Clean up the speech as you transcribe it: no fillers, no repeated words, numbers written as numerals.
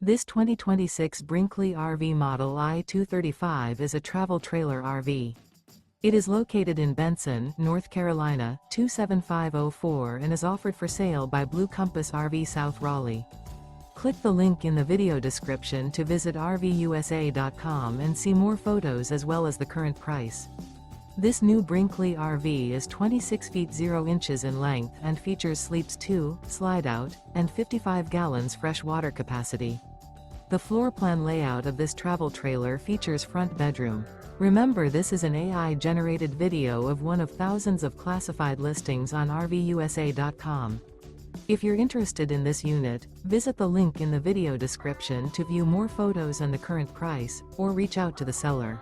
This 2026 Brinkley RV Model I 235 is a travel trailer RV. It is located in Benson, North Carolina, 27504 and is offered for sale by Blue Compass RV South Raleigh. Click the link in the video description to visit RVUSA.com and see more photos as well as the current price. This new Brinkley RV is 26 feet 0 inches in length and features sleeps 2, Slideout, and 55 gallons fresh water capacity. The floor plan layout of this travel trailer features front bedroom. Remember, this is an AI-generated video of one of thousands of classified listings on RVUSA.com. If you're interested in this unit, visit the link in the video description to view more photos and the current price, or reach out to the seller.